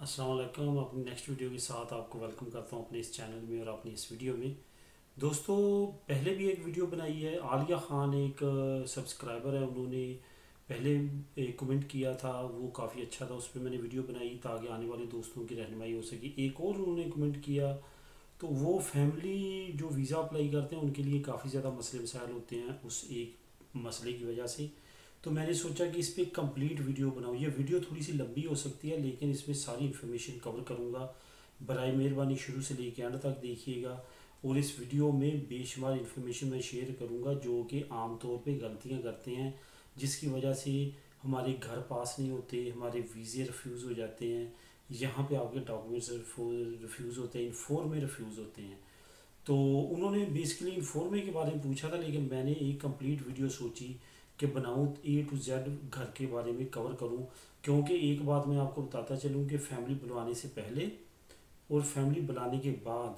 अस्सलाम वालेकुम। अपनी नेक्स्ट वीडियो के साथ आपको वेलकम करता हूँ अपने इस चैनल में और अपनी इस वीडियो में। दोस्तों, पहले भी एक वीडियो बनाई है। आलिया ख़ान एक सब्सक्राइबर है, उन्होंने पहले एक कमेंट किया था, वो काफ़ी अच्छा था। उस पर मैंने वीडियो बनाई ताकि आने वाले दोस्तों की रहनुमाई हो सके। एक और उन्होंने कमेंट किया, तो वो फैमिली जो वीज़ा अप्लाई करते हैं उनके लिए काफ़ी ज़्यादा मसले मसाइल होते हैं उस एक मसले की वजह से। तो मैंने सोचा कि इस पर कंप्लीट वीडियो बनाऊँ। ये वीडियो थोड़ी सी लंबी हो सकती है, लेकिन इसमें सारी इन्फॉर्मेशन कवर करूँगा। बराए मेहरबानी शुरू से लेकर एंड तक देखिएगा। और इस वीडियो में बेशुमार इन्फॉर्मेशन मैं शेयर करूँगा जो कि आम तौर पे गलतियाँ करते हैं, जिसकी वजह से हमारे घर पास नहीं होते, हमारे वीज़े रिफ्यूज़ हो जाते हैं, यहाँ पे आपके डॉक्यूमेंट्स रिफ्यूज़ होते हैं, इन्फोर में रिफ्यूज़ होते हैं। तो उन्होंने बेसिकली इन्फॉर्मे के बारे में पूछा था, लेकिन मैंने एक कंप्लीट वीडियो सोची कि बनाऊँ A to Z घर के बारे में कवर करूँ। क्योंकि एक बात मैं आपको बताता चलूँ कि फैमिली बुलवाने से पहले और फैमिली बुलाने के बाद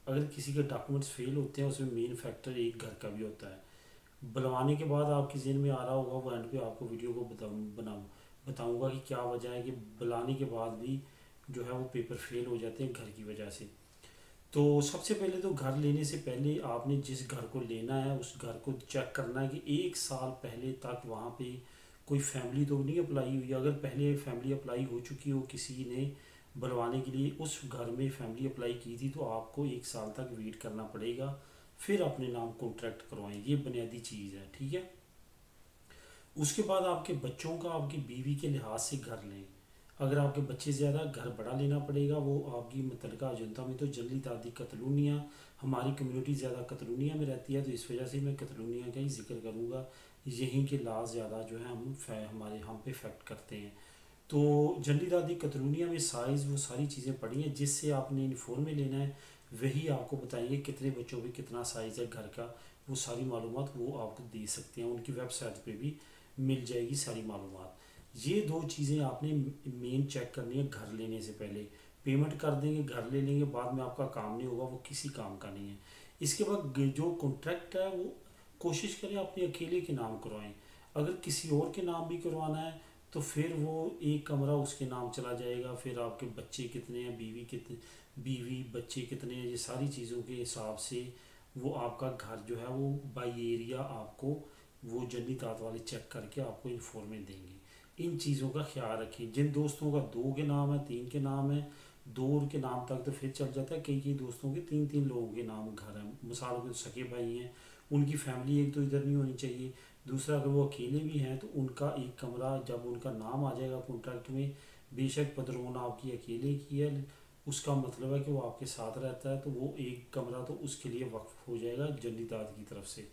अगर किसी के डॉक्यूमेंट्स फेल होते हैं, उसमें मेन फैक्टर एक घर का भी होता है। बुलवाने के बाद आपके ज़हन में आ रहा होगा, वो एंड पे आपको वीडियो को बताऊँगा कि क्या वजह है कि बुलाने के बाद भी जो है वो पेपर फेल हो जाते हैं घर की वजह से। तो सबसे पहले तो घर लेने से पहले आपने जिस घर को लेना है उस घर को चेक करना है कि एक साल पहले तक वहाँ पे कोई फैमिली तो नहीं अप्लाई हुई। अगर पहले फैमिली अप्लाई हो चुकी हो, किसी ने बुलवाने के लिए उस घर में फैमिली अप्लाई की थी, तो आपको एक साल तक वेट करना पड़ेगा, फिर अपने नाम कॉन्ट्रैक्ट करवाएं। ये बुनियादी चीज़ है, ठीक है। उसके बाद आपके बच्चों का, आपकी बीवी के लिहाज से घर लें। अगर आपके बच्चे ज़्यादा, घर बड़ा लेना पड़ेगा। वो आपकी मुतलका अजंता में तो जल्दी दादी कतलूनिया, हमारी कम्युनिटी ज़्यादा कतलूनिया में रहती है, तो इस वजह से मैं कतलूनिया का ही जिक्र करूँगा। यहीं के लाज ज़्यादा जो है हम पे इफ़ेक्ट करते हैं। तो जल्दी दादी कतलूनिया में साइज़ वो सारी चीज़ें पड़ी हैं, जिससे आपने इन्फॉर्म में लेना है। वही आपको बताएंगे कितने बच्चों पे कितना साइज़ है घर का। वो सारी मालूमात वो आपको दे सकते हैं, उनकी वेबसाइट पे भी मिल जाएगी सारी मालूमात। ये दो चीज़ें आपने मेन चेक करनी है घर लेने से पहले। पेमेंट कर देंगे, घर ले लेंगे, बाद में आपका काम नहीं होगा, वो किसी काम का नहीं है। इसके बाद जो कॉन्ट्रैक्ट है वो कोशिश करें अपने अकेले के नाम करवाएं। अगर किसी और के नाम भी करवाना है तो फिर वो एक कमरा उसके नाम चला जाएगा। फिर आपके बच्चे कितने हैं, बीवी बच्चे कितने हैं, ये सारी चीज़ों के हिसाब से वो आपका घर जो है वो बाई एरिया आपको वो जल्दी तात वाले चेक करके आपको इन्फॉर्मेशन देंगे। इन चीज़ों का ख्याल रखें। जिन दोस्तों का 2 के नाम है, 3 के नाम है, 2 के नाम तक तो फिर चल जाता है। कई कई दोस्तों के 3 3 लोगों के नाम घर हैं। मिसाल के तो सके भाई हैं, उनकी फैमिली एक तो इधर नहीं होनी चाहिए। दूसरा, अगर वो अकेले भी हैं तो उनका एक कमरा जब उनका नाम आ जाएगा कॉन्ट्रैक्ट में, बेशक पदरोन आपकी अकेले की है, उसका मतलब है कि वो आपके साथ रहता है, तो वो एक कमरा तो उसके लिए वक्फ हो जाएगा जल्दी दाद की तरफ से।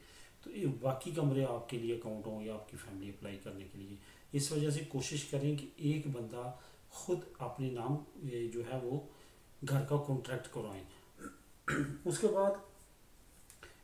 तो ये बाकी कमरे आपके लिए अकाउंट होंगे आपकी फैमिली अप्लाई करने के लिए। इस वजह से कोशिश करें कि एक बंदा खुद अपने नाम जो है वो घर का कॉन्ट्रैक्ट करवाएं। उसके बाद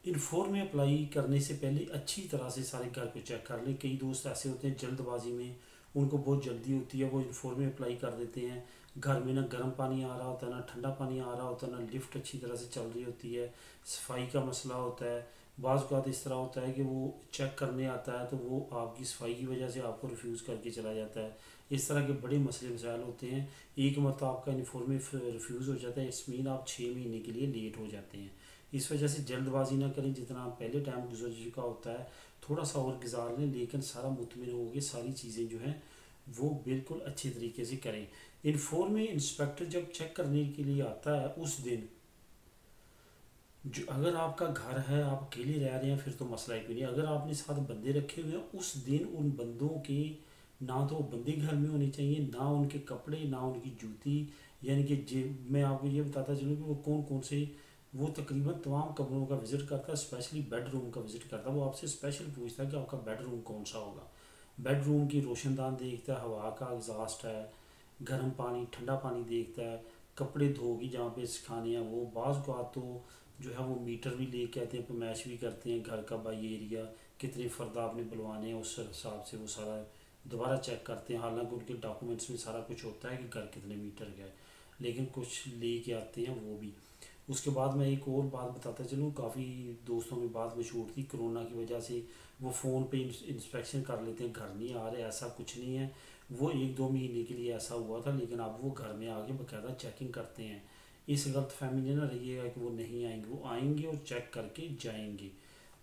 इन्फॉर्म में अप्लाई करने से पहले अच्छी तरह से सारे घर को चेक कर लें। कई दोस्त ऐसे होते हैं जल्दबाजी में, उनको बहुत जल्दी होती है, वो इन्फॉर्म में अप्लाई कर देते हैं। घर में ना गर्म पानी आ रहा होता है, ना ठंडा पानी आ रहा होता है, ना लिफ्ट अच्छी तरह से चल रही होती है, सफाई का मसला होता है। बाज़ औक़ात इस तरह होता है कि वो चेक करने आता है तो वो आपकी सफाई की वजह से आपको रिफ्यूज़ करके चला जाता है। इस तरह के बड़े मसले मसाइल होते हैं। एक मरतबा आपका इन्फॉर्म रिफ्यूज़ हो जाता है, इट्स मीन आप 6 महीने के लिए लेट हो जाते हैं। इस वजह से जल्दबाजी ना करें। जितना पहले टाइम गुजर चुका होता है थोड़ा सा और गुजार लें, लेकिन सारा मुतमिन हो गए, सारी चीज़ें जो हैं वो बिल्कुल अच्छी तरीके से करें। इन्फॉर्म में इंस्पेक्टर जब चेक करने के लिए आता है उस दिन, जो अगर आपका घर है, आप अकेले रह रहे हैं, फिर तो मसला ही नहीं। अगर आपने साथ बंदे रखे हुए हैं, उस दिन उन बंदों के ना तो बंदे घर में होने चाहिए, ना उनके कपड़े, ना उनकी जूती। यानी कि मैं आपको ये बताता चलूँ कि वो कौन कौन से, वो तकरीबन तमाम कमरों का विज़िट करता है, स्पेशली बेडरूम का विज़िट करता है। वो आपसे स्पेशल पूछता है कि आपका बेडरूम कौन सा होगा। बेडरूम की रोशनदान देखता है, हवा का एग्जॉस्ट है, गर्म पानी ठंडा पानी देखता है, कपड़े धोगी जहाँ पे सिखाने हैं वो। बाज़ का तो जो है वो मीटर भी ले के आते हैं, पैमाइश भी करते हैं घर का बाई एरिया, कितने फ़र्द आपने बुलवाने हैं, उस हिसाब से वो सारा दोबारा चेक करते हैं। हालांकि उनके डॉक्यूमेंट्स में सारा कुछ होता है कि घर कितने मीटर का है, लेकिन कुछ ले के आते हैं वो भी। उसके बाद मैं एक और बात बताता चलूँ, काफ़ी दोस्तों में बात मशहूर थी, कोरोना की वजह से वो फ़ोन पे इंस्पेक्शन कर लेते हैं, घर नहीं आ रहे। ऐसा कुछ नहीं है। वो 1-2 महीने के लिए ऐसा हुआ था, लेकिन अब वो घर में आके बाकायदा चेकिंग करते हैं। इस गलतफहमी में ना रहिएगा कि वो नहीं आएंगे, वो आएंगे और चेक करके जाएंगे,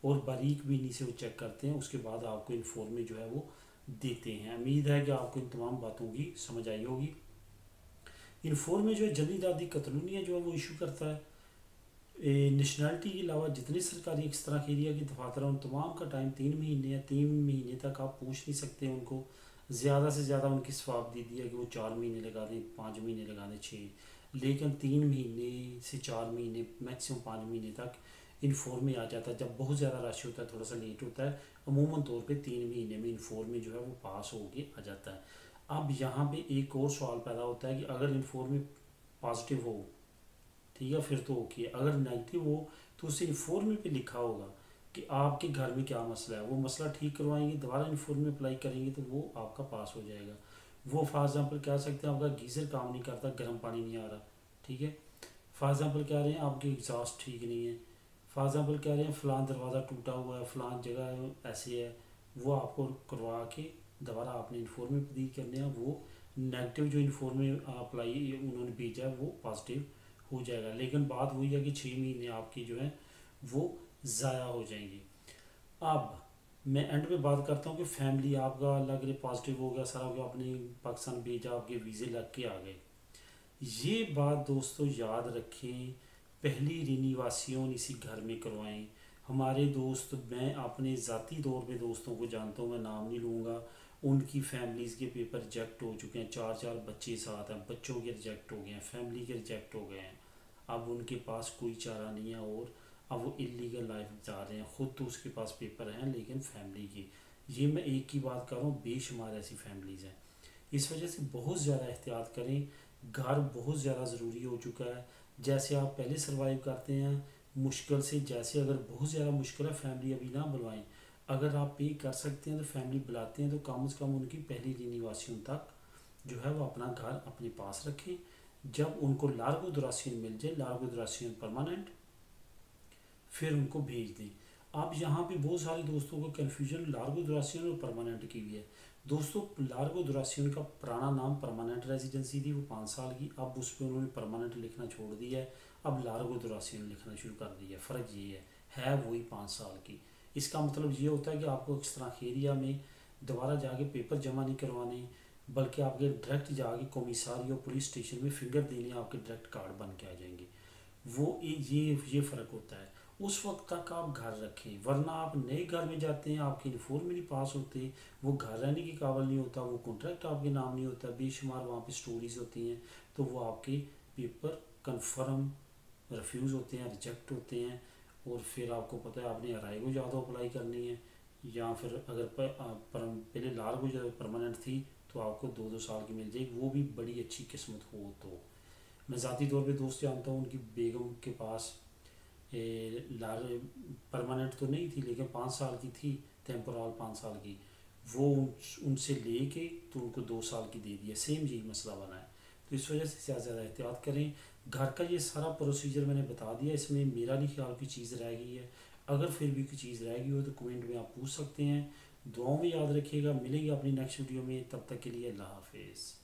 और बारीक बीनी से वो चेक करते हैं। उसके बाद आपको इन्फॉर्मेशन जो है वो देते हैं। उम्मीद है कि आपको इन तमाम बातों की समझ आई होगी। इन्फॉर्मेशन जो है जदीद आदि कतलूनिया जो है वो इशू करता है। नेशनलिटी के अलावा जितने सरकारी इस तरह के एरिया की दफातर हैं उन तमाम का टाइम 3 महीने है। 3 महीने तक आप पूछ नहीं सकते उनको। ज़्यादा से ज़्यादा उनकी स्वाब दे दिया कि वो 4 महीने लगा दें, 5 महीने लगा दें, 6, लेकिन 3 महीने से 4 महीने, मैक्सिमम 5 महीने तक इन्फॉर्म आ जाता है। जब बहुत ज़्यादा रश होता है, थोड़ा सा लेट होता है, अमूमन तौर पे 3 महीने में इन्फॉर्म जो है वो पास होके आ जाता है। अब यहाँ पे एक और सवाल पैदा होता है कि अगर इन्फॉर्म पॉजिटिव हो, ठीक है, फिर तो ओके। अगर नेगेटिव हो तो उस इन्फॉर्म पे लिखा होगा कि आपके घर में क्या मसला है। वो मसला ठीक करवाएंगे, दोबारा इन्फॉर्म अप्लाई करेंगे तो वो आपका पास हो जाएगा। वो फॉर एग्जाम्पल कह सकते हैं आपका गीज़र काम नहीं करता, गर्म पानी नहीं आ रहा, ठीक है। फॉर एग्जाम्पल कह रहे हैं आपके एग्जॉस्ट ठीक नहीं है। फॉर एग्जाम्पल कह रहे हैं फ़लाँ दरवाज़ा टूटा हुआ है, फ़लाँ जगह ऐसे है। वो आपको करवा के दोबारा आपने इन्फॉर्म दी करने हैं। वो नेगेटिव जो इन्फॉर्म अप्लाई उन्होंने भेजा है वो पॉजिटिव हो जाएगा। लेकिन बात वही है कि 6 महीने आपकी जो है वो ज़ाया हो जाएंगे। अब मैं एंड में बात करता हूँ कि फैमिली आपका लग रही पॉजिटिव हो गया, सारा हो गया, आपने पाकिस्तान भेजा, आपके वीज़े लग के आ गए। ये बात दोस्तों याद रखें, पहली रिनिवासियों इसी घर में करवाएं। हमारे दोस्त, मैं अपने ज़ाती तौर पे दोस्तों को जानता हूँ, मैं नाम नहीं लूँगा, उनकी फैमिलीज़ के पेपर रिजेक्ट हो चुके हैं। 4-4 बच्चे साथ हैं, बच्चों के रिजेक्ट हो गए हैं, फैमिली के रिजेक्ट हो गए हैं। अब उनके पास कोई चारा नहीं है, और अब वो इलीगल लाइफ जा रहे हैं। ख़ुद तो उसके पास पेपर हैं, लेकिन फैमिली की, ये मैं एक की बात कर रहा हूँ, बेशुमार ऐसी फैमिलीज़ हैं। इस वजह से बहुत ज़्यादा एहतियात करें। घर बहुत ज़्यादा ज़रूरी हो चुका है। जैसे आप पहले सर्वाइव करते हैं मुश्किल से, जैसे अगर बहुत ज़्यादा मुश्किल है, फैमिली अभी ना बुलवाएं। अगर आप पे कर सकते हैं तो फैमिली बुलाते हैं, तो कम से कम उनकी पहली रिनिवासियों तक जो है वो अपना घर अपने पास रखें। जब उनको लार्गो दुरासियन मिल जाए, लार्गो दुरासियन परमानेंट, फिर उनको भेज दें। अब यहाँ पे बहुत सारे दोस्तों को कन्फ्यूजन लार्गो दुरासियन और परमानेंट की भी है। दोस्तों, लार्गो दुरासियन का पुराना नाम परमानेंट रेजिडेंसी थी, वो 5 साल की। अब उस पर उन्होंने परमानेंट लिखना छोड़ दिया है, अब लार्गो दुरासियन लिखना शुरू कर दिया है। फ़र्क ये है वही 5 साल की। इसका मतलब ये होता है कि आपको इस तरह के एरिया में दोबारा जाके पेपर जमा नहीं करवाने, बल्कि आपके डायरेक्ट जाके कमिसारी और पुलिस स्टेशन में फिंगर देने आपके डायरेक्ट कार्ड बन के आ जाएंगे। वो ये फ़र्क होता है। उस वक्त तक आप घर रखें, वरना आप नए घर में जाते हैं, आपके इन्फॉर्म नहीं पास होते, वो घर रहने के काबिल नहीं होता, वो कॉन्ट्रैक्ट आपके नाम नहीं होता, बेशुमार वहाँ पे स्टोरीज होती हैं, तो वो आपके पेपर कंफर्म रिफ्यूज़ होते हैं, रिजेक्ट होते हैं। और फिर आपको पता है आपने अराइवो ज़्यादा अप्लाई करनी है, या फिर अगर पहले लार्गो जो परमानेंट थी तो आपको 2-2 साल की मिल जाएगी, वो भी बड़ी अच्छी किस्मत हो। तो मैं ज़ाती तौर पे दोस्त जानता हूँ, उनकी बेगम के पास लार परमानेंट तो नहीं थी, लेकिन 5 साल की थी, टेम्पोरल 5 साल की। वो उनसे लेके तो उनको 2 साल की दे दिया। सेम यही मसला बना है। तो इस वजह से ज़्यादा एहतियात करें। घर का ये सारा प्रोसीजर मैंने बता दिया, इसमें मेरा नहीं ख्याल कोई चीज़ रह गई है। अगर फिर भी कोई चीज़ रह गई हो तो कमेंट में आप पूछ सकते हैं। दुआओं में याद रखिएगा। मिलेंगे अपनी नेक्स्ट वीडियो में, तब तक के लिए अल्लाह हाफिज़।